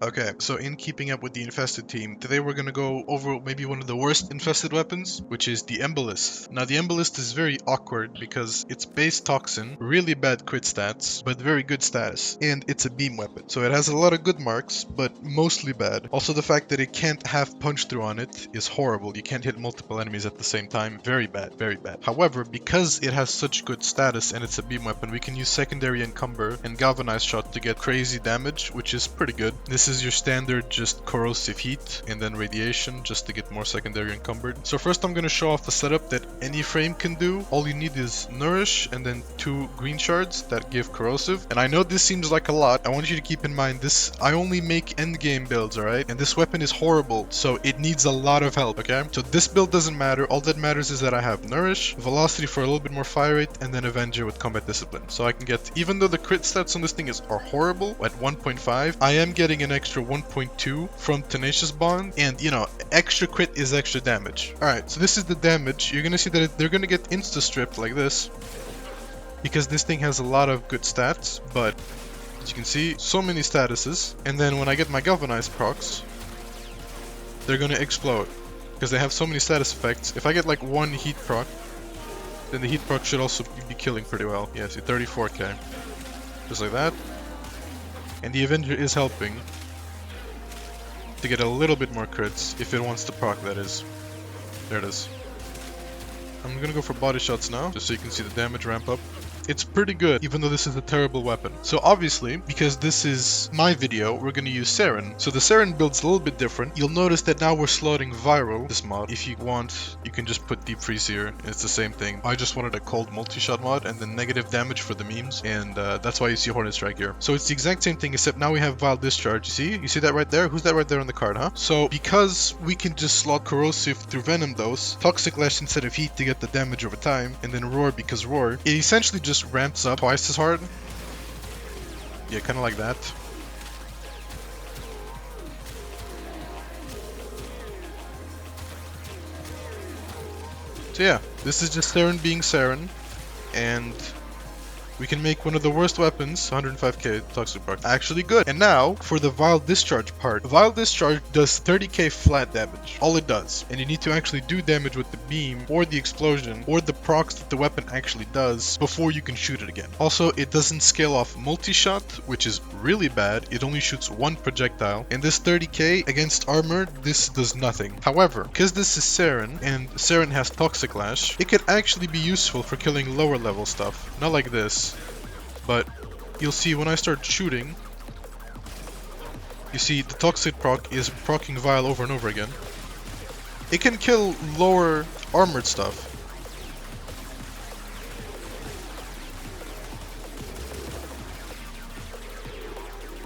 Okay, so in keeping up with the infested team, today we're gonna go over maybe one of the worst infested weapons, which is the Embolist. Now the Embolist is very awkward because it's base toxin, really bad crit stats, but very good status, and it's a beam weapon. So it has a lot of good marks, but mostly bad. Also the fact that it can't have punch through on it is horrible. You can't hit multiple enemies at the same time. Very bad, very bad. However, because it has such good status and it's a beam weapon, we can use secondary encumber and galvanized shot to get crazy damage, which is pretty good. This is your standard just corrosive heat and then radiation just to get more secondary encumbered. So first I'm going to show off the setup that any frame can do. All you need is nourish and then 2 green shards that give corrosive. And I know this seems like a lot. I want you to keep in mind this, I only make endgame builds, alright? And this weapon is horrible, so it needs a lot of help, okay? So this build doesn't matter. All that matters is that I have nourish, velocity for a little bit more fire rate, and then avenger with combat discipline. So I can get, even though the crit stats on this thing are horrible at 1.5, I am getting an extra 1.2 from Tenacious Bond, and you know, extra crit is extra damage. Alright, so this is the damage. You're gonna see that they're gonna get insta-stripped like this, because this thing has a lot of good stats, but as you can see, so many statuses, and then when I get my galvanized procs, they're gonna explode, because they have so many status effects. If I get like 1 heat proc, then the heat proc should also be killing pretty well. Yeah, see, 34k. Just like that. And the Avenger is helping to get a little bit more crits, if it wants to proc, that is. There it is. I'm gonna go for body shots now, just so you can see the damage ramp up. It's pretty good, even though this is a terrible weapon. So obviously, because this is my video, we're gonna use Saryn. So the Saryn build's a little bit different. You'll notice that now we're slotting viral, this mod. If you want, you can just put deep freeze here. It's the same thing. I just wanted a cold multi-shot mod and then negative damage for the memes. And that's why you see Hornet Strike here. So it's the exact same thing, except now we have Vile Discharge. You see? You see that right there? Who's that right there on the card, huh? So because we can just slot Corrosive through Venom Dose, Toxic Lash instead of Heat to get the damage over time, and then Roar because Roar, it essentially just ramps up twice as hard. Yeah, kind of like that. So yeah, this is just Saryn being Saryn, and we can make one of the worst weapons, 105k toxic proc, actually good. And now, for the Vile Discharge part. Vile Discharge does 30k flat damage. All it does. And you need to actually do damage with the beam, or the explosion, or the procs that the weapon actually does, before you can shoot it again. Also, it doesn't scale off multi-shot, which is really bad. It only shoots 1 projectile. And this 30k, against armor, this does nothing. However, because this is Saryn, and Saryn has Toxic Lash, it could actually be useful for killing lower level stuff. Not like this. But you'll see when I start shooting, you see the Toxic proc is proccing Vile over and over again. It can kill lower armored stuff.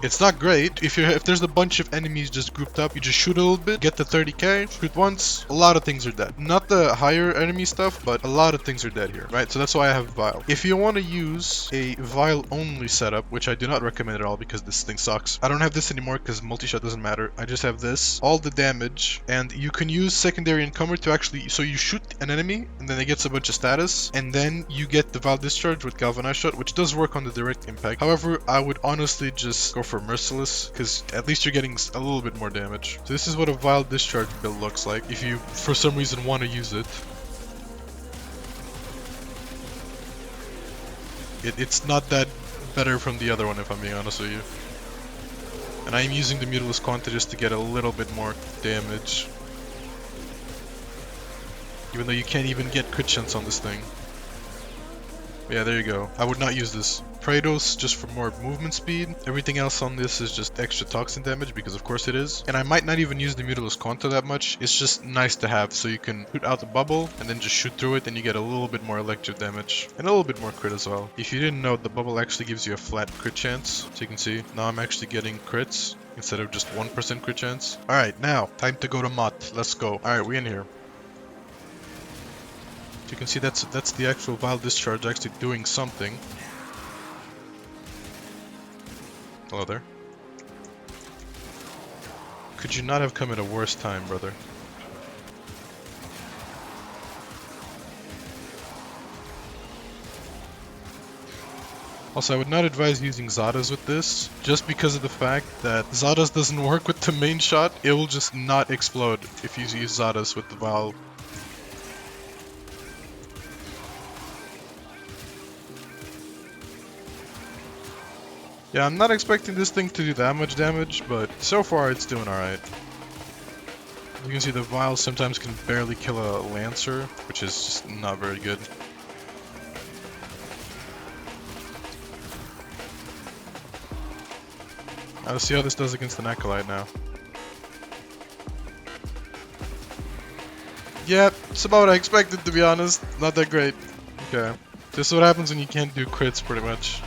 It's not great. If there's a bunch of enemies just grouped up, you just shoot a little bit, get the 30k, shoot once, a lot of things are dead. Not the higher enemy stuff, but a lot of things are dead here, right? So that's why I have Vile. If you want to use a Vile only setup, which I do not recommend at all because this thing sucks. I don't have this anymore because multi-shot doesn't matter. I just have this, all the damage, and you can use secondary encumber to actually, so you shoot an enemy, and then it gets a bunch of status, and then you get the Vile Discharge with galvanized shot, which does work on the direct impact. However, I would honestly just go for Merciless, because at least you're getting a little bit more damage. So this is what a Vile Discharge build looks like, if you for some reason want to use it. It's not that better from the other one, if I'm being honest with you. And I'm using the Mutilus Quanta just to get a little bit more damage. Even though you can't even get crit chance on this thing. Yeah, there you go. I would not use this. Praetos just for more movement speed. Everything else on this is just extra toxin damage because of course it is. And I might not even use the Mutilus Quanta that much. It's just nice to have so you can shoot out the bubble and then just shoot through it and you get a little bit more electric damage. And a little bit more crit as well. If you didn't know, the bubble actually gives you a flat crit chance. So you can see, now I'm actually getting crits instead of just 1% crit chance. Alright, now, time to go to Mott. Let's go. Alright, we in here. You can see that's the actual Vile Discharge actually doing something. Hello there. Could you not have come at a worse time, brother? Also, I would not advise using Zadas with this, just because of the fact that Zadas doesn't work with the main shot. It will just not explode if you use Zadas with the valve. Yeah, I'm not expecting this thing to do that much damage, but so far it's doing alright. You can see the vials sometimes can barely kill a Lancer, which is just not very good. Let's see how this does against an Acolyte now. Yeah, it's about what I expected, to be honest. Not that great. Okay. This is what happens when you can't do crits, pretty much.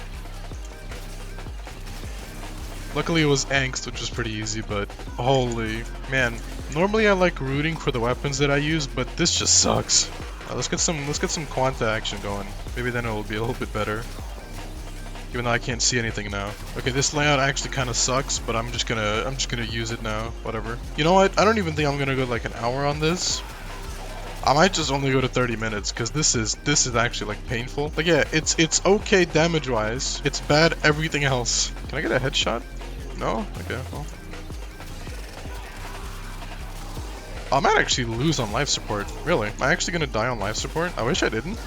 Luckily it was Angst, which was pretty easy, but holy man. Normally I like rooting for the weapons that I use, but this just sucks. Let's get some Quanta action going. Maybe then it'll be a little bit better. Even though I can't see anything now. Okay, this layout actually kind of sucks, but I'm just gonna use it now. Whatever. You know what? I don't even think I'm gonna go like an hour on this. I might just only go to 30 minutes because this is actually like painful. Like yeah, it's okay damage wise. It's bad everything else. Can I get a headshot? No? Okay, well. I might actually lose on life support. Really? Am I actually gonna die on life support? I wish I didn't.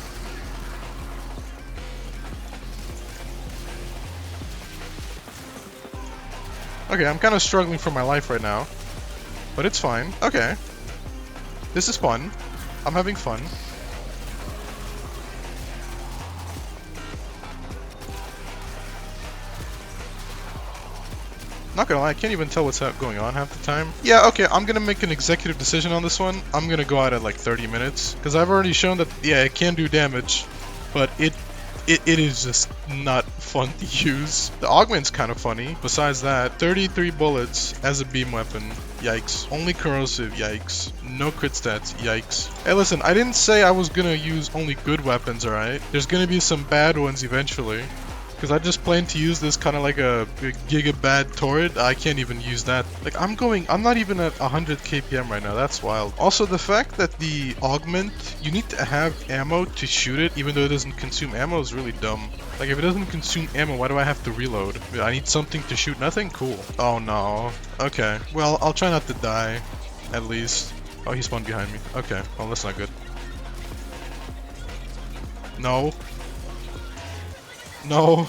Okay, I'm kind of struggling for my life right now. But it's fine. Okay. This is fun. I'm having fun. Not gonna lie, I can't even tell what's going on half the time. Yeah, okay, I'm gonna make an executive decision on this one. I'm gonna go out at like 30 minutes. Because I've already shown that, yeah, it can do damage. But it is just not fun to use. The augment's kind of funny. Besides that, 33 bullets as a beam weapon. Yikes. Only corrosive. Yikes. No crit stats. Yikes. Hey, listen, I didn't say I was gonna use only good weapons, alright? There's gonna be some bad ones eventually. Because I just plan to use this kind of like a giga bad turret. I can't even use that. Like, I'm not even at 100 kpm right now. That's wild. Also, the fact that the augment, you need to have ammo to shoot it, even though it doesn't consume ammo, is really dumb. Like, if it doesn't consume ammo, why do I have to reload? I need something to shoot. Nothing? Cool. Oh, no. Okay. Well, I'll try not to die, at least. Oh, he spawned behind me. Okay. Well, that's not good. No. No.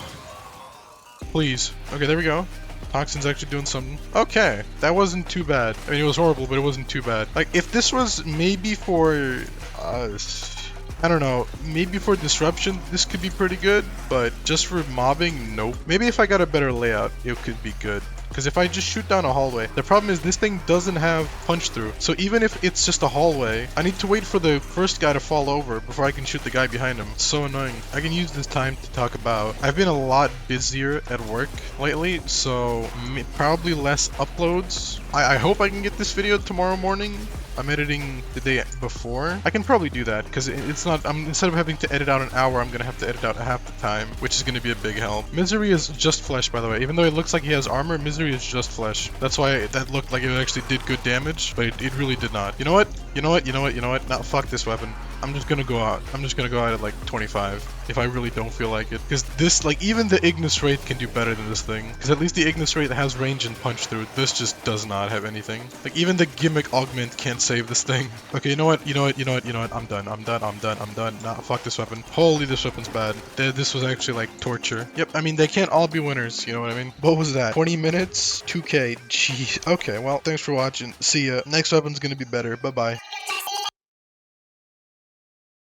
Please. Okay, there we go. Toxin's actually doing something. Okay, that wasn't too bad. I mean, it was horrible, but it wasn't too bad. Like, if this was maybe for, I don't know, maybe for disruption, this could be pretty good, but just for mobbing, nope. Maybe if I got a better layout, it could be good. Because if I just shoot down a hallway, the problem is this thing doesn't have punch through. So even if it's just a hallway, I need to wait for the first guy to fall over before I can shoot the guy behind him. It's so annoying. I can use this time to talk about, I've been a lot busier at work lately, so probably less uploads. I hope I can get this video tomorrow morning. I'm editing the day before. I can probably do that because it's not, instead of having to edit out an hour, I'm gonna have to edit out half the time, which is gonna be a big help. Misery is just flesh, by the way. Even though it looks like he has armor, Misery is just flesh. That's why that looked like it actually did good damage, but it really did not. You know what? You know what? You know what? You know what? Now fuck this weapon. I'm just gonna go out. I'm just gonna go out at like 25 if I really don't feel like it. Because this, like, even the Ignis Wraith can do better than this thing. Because at least the Ignis Wraith has range and punch through. This just does not have anything. Like, even the gimmick augment can't save this thing. Okay, you know what? You know what? You know what? You know what? I'm done. I'm done. I'm done. I'm done. Nah, fuck this weapon. Holy, this weapon's bad. This was actually like torture. Yep, I mean, they can't all be winners. You know what I mean? What was that? 20 minutes? 2K. Jeez. Okay, well, thanks for watching. See ya. Next weapon's gonna be better. Bye-bye.